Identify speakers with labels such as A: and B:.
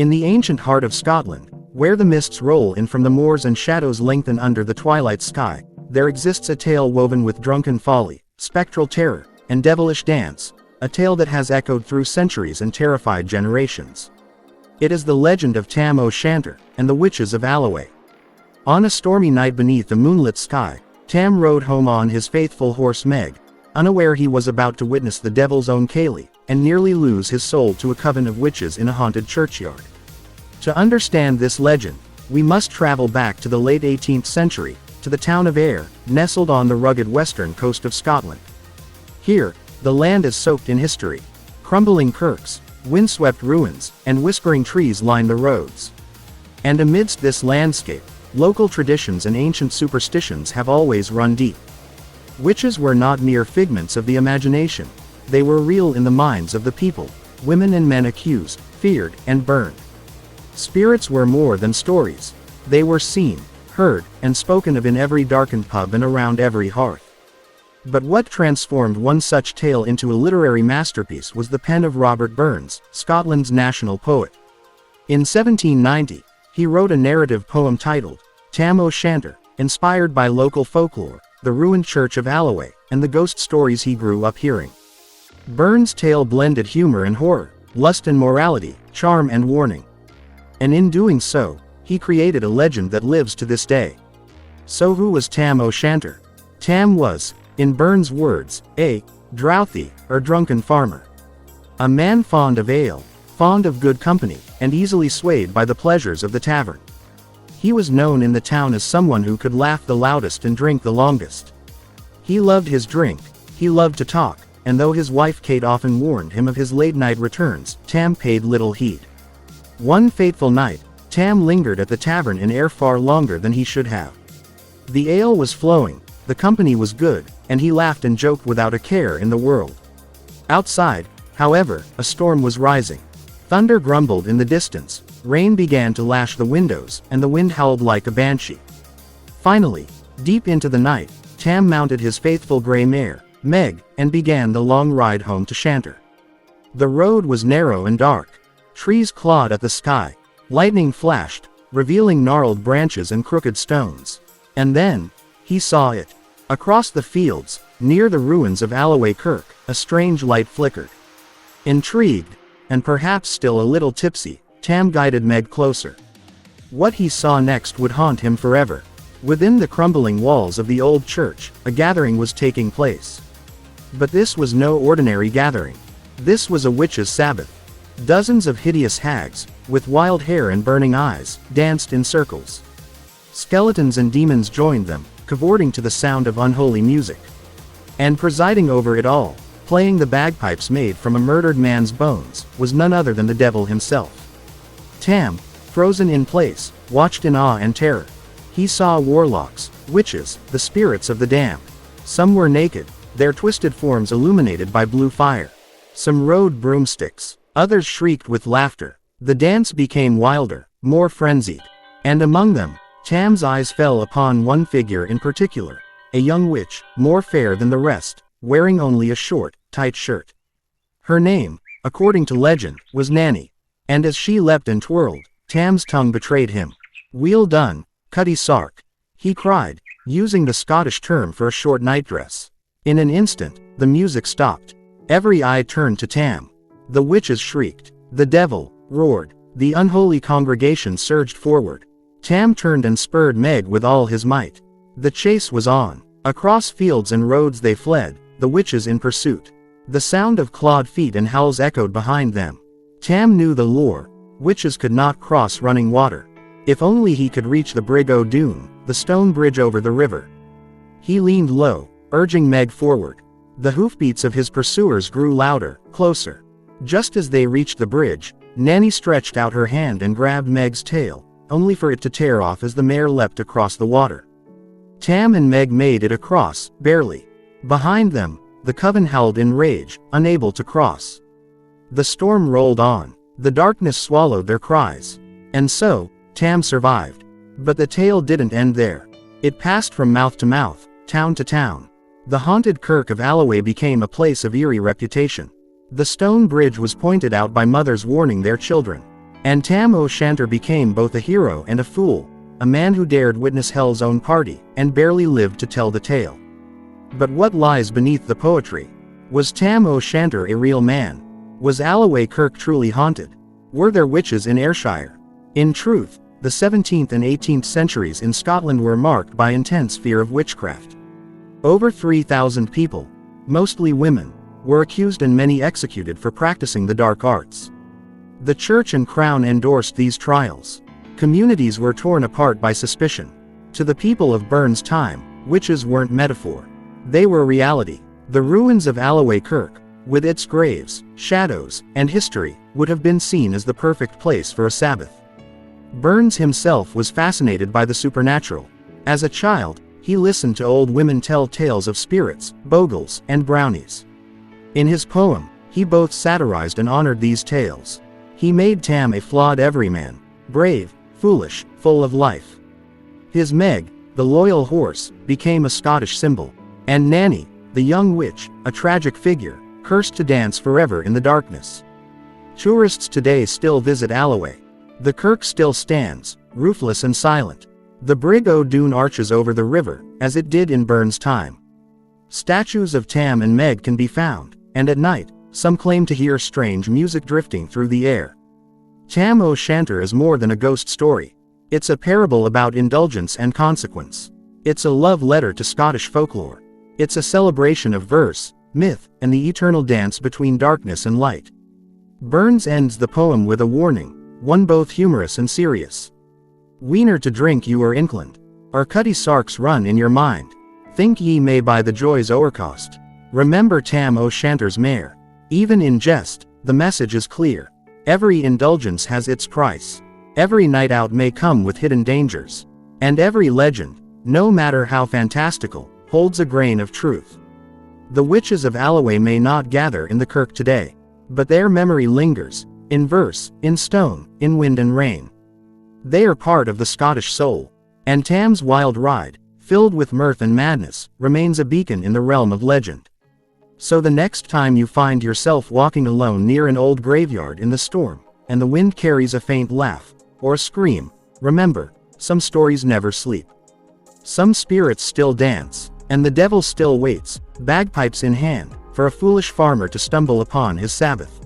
A: In the ancient heart of Scotland, where the mists roll in from the moors and shadows lengthen under the twilight sky, there exists a tale woven with drunken folly, spectral terror, and devilish dance, a tale that has echoed through centuries and terrified generations. It is the legend of Tam o' Shanter and the Witches of Alloway. On a stormy night beneath a moonlit sky, Tam rode home on his faithful horse Meg, unaware he was about to witness the devil's own Kaylee, and nearly lose his soul to a coven of witches in a haunted churchyard. To understand this legend, we must travel back to the late 18th century, to the town of Ayr, nestled on the rugged western coast of Scotland. Here, the land is soaked in history. Crumbling kirks, windswept ruins, and whispering trees line the roads. And amidst this landscape, local traditions and ancient superstitions have always run deep. Witches were not mere figments of the imagination. They were real in the minds of the people, women and men accused, feared, and burned. Spirits were more than stories. They were seen, heard, and spoken of in every darkened pub and around every hearth. But what transformed one such tale into a literary masterpiece was the pen of Robert Burns, Scotland's national poet. In 1790, he wrote a narrative poem titled Tam o' Shanter, inspired by local folklore, the ruined church of Alloway, and the ghost stories he grew up hearing. Burns' tale blended humor and horror, lust and morality, charm and warning. And in doing so, he created a legend that lives to this day. So who was Tam o' Shanter? Tam was, in Burns' words, a drouthy, or drunken farmer. A man fond of ale, fond of good company, and easily swayed by the pleasures of the tavern. He was known in the town as someone who could laugh the loudest and drink the longest. He loved his drink, he loved to talk, and though his wife Kate often warned him of his late-night returns, Tam paid little heed. One fateful night, Tam lingered at the tavern in Ayr far longer than he should have. The ale was flowing, the company was good, and he laughed and joked without a care in the world. Outside, however, a storm was rising. Thunder grumbled in the distance, rain began to lash the windows, and the wind howled like a banshee. Finally, deep into the night, Tam mounted his faithful grey mare, Meg, and began the long ride home to Shanter. The road was narrow and dark. Trees clawed at the sky. Lightning flashed, revealing gnarled branches and crooked stones. And then, he saw it. Across the fields, near the ruins of Alloway Kirk, a strange light flickered. Intrigued, and perhaps still a little tipsy, Tam guided Meg closer. What he saw next would haunt him forever. Within the crumbling walls of the old church, a gathering was taking place. But this was no ordinary gathering. This was a witches' sabbath. Dozens of hideous hags, with wild hair and burning eyes, danced in circles. Skeletons and demons joined them, cavorting to the sound of unholy music. And presiding over it all, playing the bagpipes made from a murdered man's bones, was none other than the devil himself. Tam, frozen in place, watched in awe and terror. He saw warlocks, witches, the spirits of the damned. Some were naked, their twisted forms illuminated by blue fire. Some rode broomsticks. Others shrieked with laughter. The dance became wilder, more frenzied. And among them, Tam's eyes fell upon one figure in particular, a young witch, more fair than the rest, wearing only a short, tight shirt. Her name, according to legend, was Nanny. And as she leapt and twirled, Tam's tongue betrayed him. "Weel done, Cutty Sark," he cried, using the Scottish term for a short nightdress. In an instant, the music stopped. Every eye turned to Tam. The witches shrieked. The devil roared. The unholy congregation surged forward. Tam turned and spurred Meg with all his might. The chase was on. Across fields and roads they fled, the witches in pursuit. The sound of clawed feet and howls echoed behind them. Tam knew the lore. Witches could not cross running water. If only he could reach the Brig o' Doon, the stone bridge over the river. He leaned low, urging Meg forward. The hoofbeats of his pursuers grew louder, closer. Just as they reached the bridge, Nanny stretched out her hand and grabbed Meg's tail, only for it to tear off as the mare leapt across the water. Tam and Meg made it across, barely. Behind them, the coven howled in rage, unable to cross. The storm rolled on. The darkness swallowed their cries. And so, Tam survived. But the tale didn't end there. It passed from mouth to mouth, town to town. The haunted Kirk of Alloway became a place of eerie reputation. The stone bridge was pointed out by mothers warning their children. And Tam O'Shanter became both a hero and a fool, a man who dared witness hell's own party, and barely lived to tell the tale. But what lies beneath the poetry? Was Tam O'Shanter a real man? Was Alloway Kirk truly haunted? Were there witches in Ayrshire? In truth, the 17th and 18th centuries in Scotland were marked by intense fear of witchcraft. Over 3,000 people, mostly women, were accused and many executed for practicing the dark arts. The Church and Crown endorsed these trials. Communities were torn apart by suspicion. To the people of Burns' time, witches weren't metaphor. They were reality. The ruins of Alloway Kirk, with its graves, shadows, and history, would have been seen as the perfect place for a Sabbath. Burns himself was fascinated by the supernatural. As a child, he listened to old women tell tales of spirits, bogles, and brownies. In his poem, he both satirized and honored these tales. He made Tam a flawed everyman, brave, foolish, full of life. His Meg, the loyal horse, became a Scottish symbol, and Nanny, the young witch, a tragic figure, cursed to dance forever in the darkness. Tourists today still visit Alloway. The kirk still stands, roofless and silent. The Brig o' Doon arches over the river, as it did in Burns' time. Statues of Tam and Meg can be found, and at night, some claim to hear strange music drifting through the air. Tam O'Shanter is more than a ghost story. It's a parable about indulgence and consequence. It's a love letter to Scottish folklore. It's a celebration of verse, myth, and the eternal dance between darkness and light. Burns ends the poem with a warning, one both humorous and serious. Wiener to drink you are inclined, or cutty sarks run in your mind. Think ye may buy the joys o'ercost. Remember Tam O'Shanter's mare. Even in jest, the message is clear. Every indulgence has its price. Every night out may come with hidden dangers. And every legend, no matter how fantastical, holds a grain of truth. The witches of Alloway may not gather in the kirk today, but their memory lingers, in verse, in stone, in wind and rain. They are part of the Scottish soul, and Tam's wild ride, filled with mirth and madness, remains a beacon in the realm of legend. So the next time you find yourself walking alone near an old graveyard in the storm, and the wind carries a faint laugh, or a scream, remember, some stories never sleep. Some spirits still dance, and the devil still waits, bagpipes in hand, for a foolish farmer to stumble upon his Sabbath.